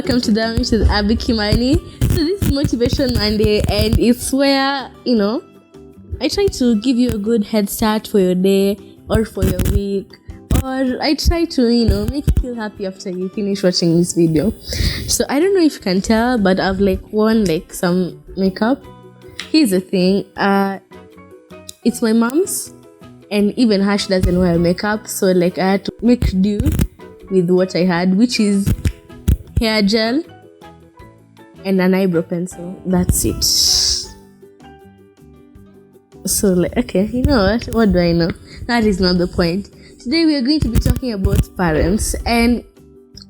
welcome to the Abby Kimani. So this is Motivation Monday, and it's where, I try to give you a good head start for your day or for your week, or I try to, make you feel happy after you finish watching this video. So I don't know if you can tell, but I've worn some makeup. Here's the thing, it's my mom's, and even her, she doesn't wear makeup, so I had to make do with what I had, which is hair gel and an eyebrow pencil. That's it. So okay, you know what do I know? That is not the point. Today we are going to be talking about parents, and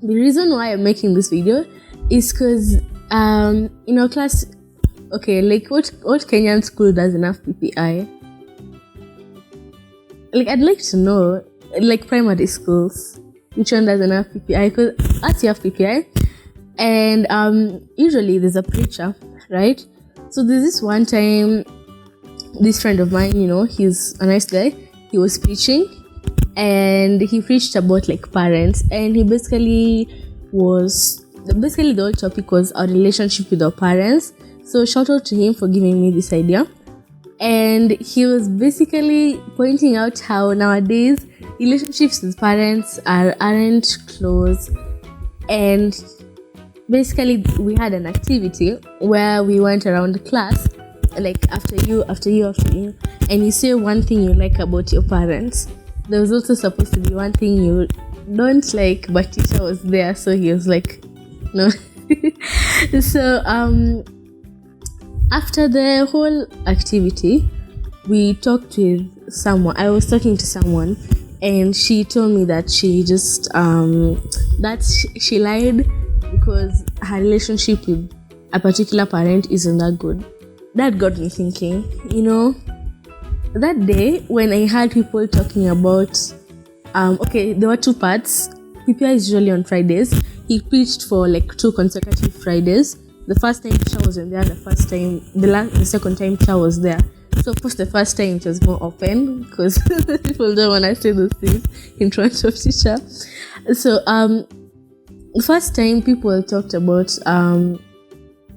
the reason why I'm making this video is because in our class, okay, what Kenyan school doesn't have PPI? I'd like to know, primary schools, which one doesn't have PPI? Because us, you have PPI, and usually there's a preacher, right? So there's this one time, this friend of mine, he's a nice guy, he was preaching, and he preached about parents, and he basically the whole topic was our relationship with our parents. So shout out to him for giving me this idea. And he was basically pointing out how nowadays relationships with parents aren't close. And basically we had an activity where we went around the class, after you, and you say one thing you like about your parents. There was also supposed to be one thing you don't like, but teacher was there, so he was no. So after the whole activity, we talked with someone. I was talking to someone, and she told me that she just she lied because her relationship with a particular parent isn't that good. That got me thinking, that day when I heard people talking about there were two parts. PPI is usually on Fridays. He preached for 2 consecutive Fridays. The first time Tisha wasn't there, the second time Tisha was there. So of course the first time it was more open because people don't want to say those things in front of Tisha. So the first time people talked about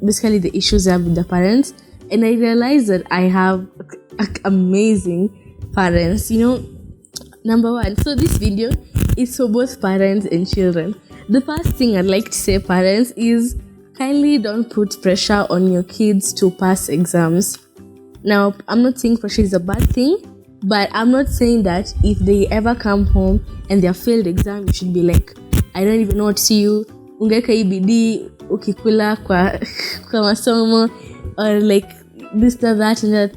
basically the issues I have with the parents, and I realized that I have amazing parents. Number one, so this video is for both parents and children. The first thing I'd like to say, parents, is kindly don't put pressure on your kids to pass exams. Now, I'm not saying pressure is a bad thing, but I'm not saying that if they ever come home and they have failed exam, you should be I don't even know what to see you, ungeka ibidi ukikula kwa masomo, or this, that, and that.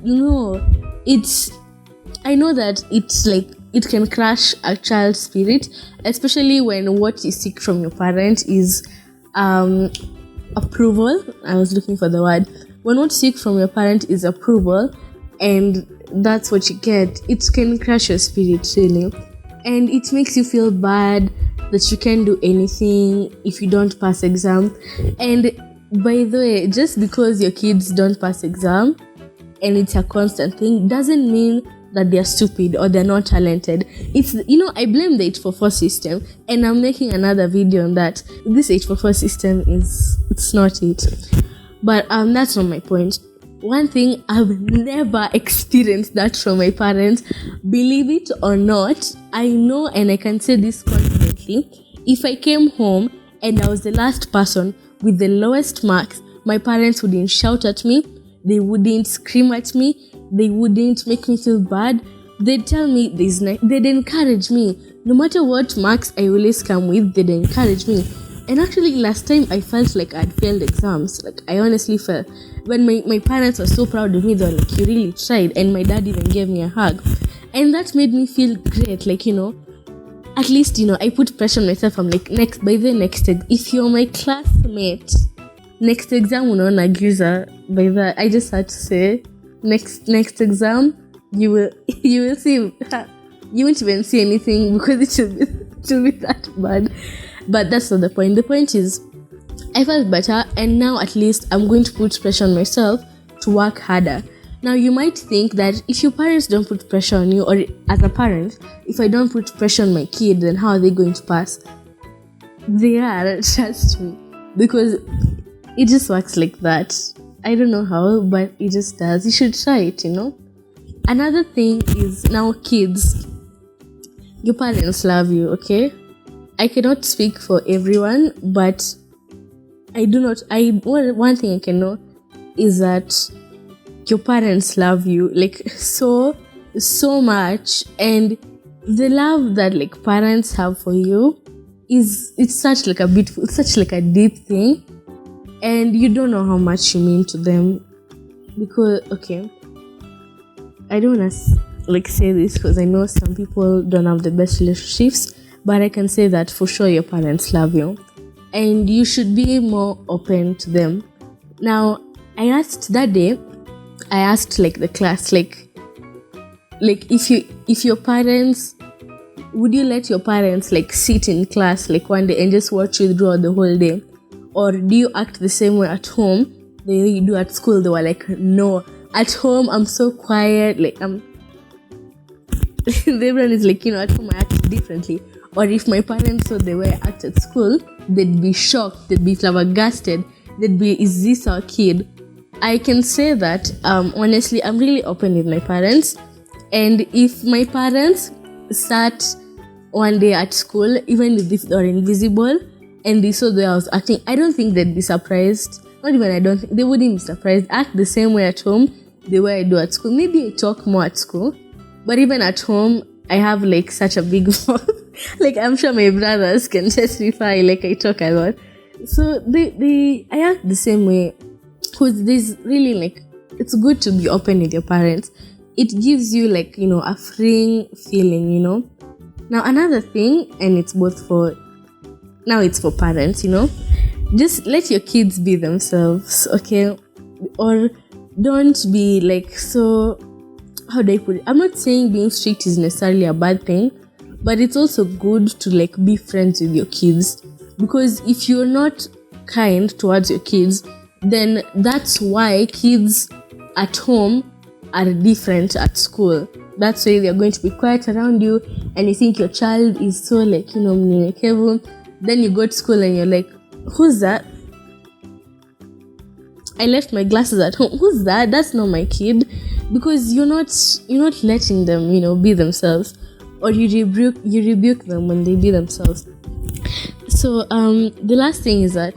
I know that it's it can crush a child's spirit, especially when what you seek from your parent is approval. I was looking for the word. When what you seek from your parent is approval, and that's what you get, it can crush your spirit, really. And it makes you feel bad that you can't do anything if you don't pass exam. And by the way, just because your kids don't pass exam and it's a constant thing doesn't mean that they're stupid or they're not talented. It's, I blame the 844 system, and I'm making another video on that. This 844 system it's not it. But that's not my point. One thing, I've never experienced that from my parents. Believe it or not, I know, and I can say this confidently, if I came home and I was the last person with the lowest marks, my parents wouldn't shout at me, they wouldn't scream at me, they wouldn't make me feel bad. They'd tell me they'd encourage me. No matter what marks I always come with, they'd encourage me. And actually, last time I felt like I'd failed exams. I honestly felt. When my parents were so proud of me, they were you really tried. And my dad even gave me a hug. And that made me feel great. At least, I put pressure on myself. I'm if you're my classmate, next exam, unaona giza. By that, I just had to say, next exam, you will see. You won't even see anything because it will be that bad. But that's not the point. The point is, I felt better, and now at least I'm going to put pressure on myself to work harder. Now you might think that if your parents don't put pressure on you, or as a parent, if I don't put pressure on my kid, then how are they going to pass? They are, trust me. because it just works like that. I don't know how, but it just does. You should try it, Another thing is, now kids, your parents love you, okay? I cannot speak for everyone, but one thing I can know is that your parents love you like so much, and the love that like parents have for you it's such like a deep thing, and you don't know how much you mean to them. Because I don't want to say this because I know some people don't have the best relationships, but I can say that for sure your parents love you, and you should be more open to them. Now, I asked like the class, like if your parents, would you let your parents like sit in class like one day and just watch you throughout the whole day, or do you act the same way at home the way you do at school? They were like, no, at home I'm so quiet, like everyone is like, at home I act differently. Or if my parents saw the way I act at school, they'd be shocked, they'd be flabbergasted, they'd be, is this our kid? I can say that honestly, I'm really open with my parents, and if my parents sat one day at school, even if they are invisible, and they saw the way I was acting, I don't think they'd be surprised. Not even I don't think, they wouldn't be surprised. I act the same way at home, the way I do at school. Maybe I talk more at school, but even at home, I have like such a big mouth. Like I'm sure my brothers can testify, like I talk a lot. So I act the same way, because there's really like, it's good to be open with your parents. It gives you like, a freeing feeling, Now another thing, and it's for parents, just let your kids be themselves, okay? Or don't be like so, how do I put it? I'm not saying being strict is necessarily a bad thing, but it's also good to like be friends with your kids, because if you're not kind towards your kids, then that's why kids at home are different at school. That's why they're going to be quiet around you, and you think your child is so like, mnyenyekevu. Then you go to school and you're like, who's that? I left my glasses at home. Who's that? That's not my kid. Because you're not letting them, be themselves, or you rebuke them when they be themselves. So the last thing is that,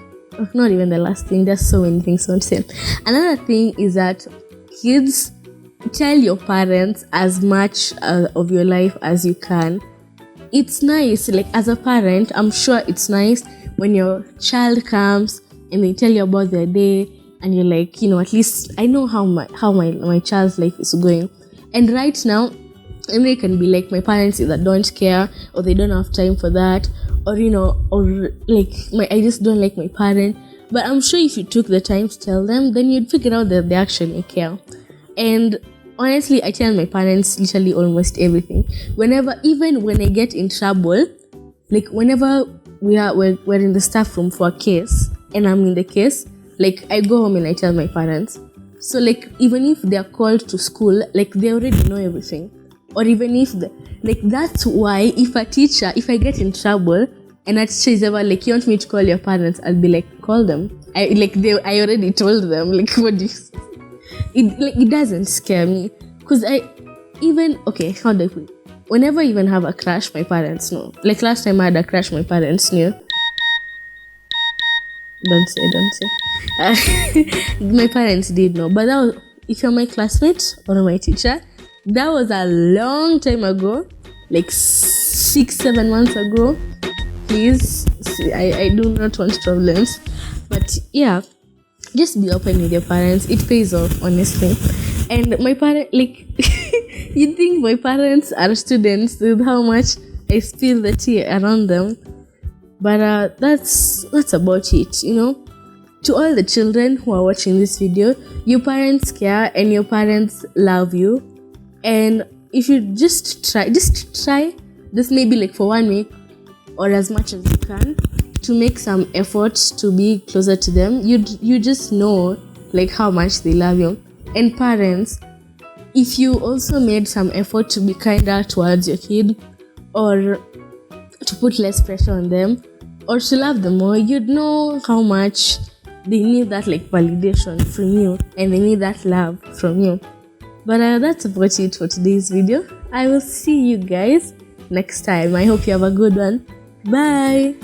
not even the last thing, there's so many things I want to say. Another thing is that kids, tell your parents as much of your life as you can. It's nice, like as a parent, I'm sure it's nice when your child comes and they tell you about their day, and you're like, at least I know how my child's life is going. And right now, and they can be like, my parents either don't care, or they don't have time for that, or or like I just don't like my parent. But I'm sure if you took the time to tell them, then you'd figure out that they actually care. And honestly, I tell my parents literally almost everything. Even when I get in trouble, like whenever we're in the staff room for a case, and I'm in the case, like I go home and I tell my parents. So like even if they're called to school, like they already know everything. Or even if that's why if I get in trouble and a teacher is ever like, you want me to call your parents, I'll be like, call them. I already told them, like, what do you... It doesn't scare me, because how do I put it? Whenever I even have a crush, my parents know. Like last time I had a crush, my parents knew. Don't say. My parents did know, but that was, if you're my classmate or my teacher, that was a long time ago, like 6-7 months ago. Please, I do not want problems, but yeah. Just be open with your parents. It pays off, honestly. And my parents, like, you think my parents are students with how much I spill the tea around them. But that's about it, To all the children who are watching this video, your parents care and your parents love you. And if you just try, maybe like for 1 week or as much as you can, to make some efforts to be closer to them, you just know like how much they love you. And parents, if you also made some effort to be kinder towards your kid, or to put less pressure on them, or to love them more, you'd know how much they need that like validation from you, and they need that love from you. But that's about it for today's video. I will see you guys next time. I hope you have a good one. Bye.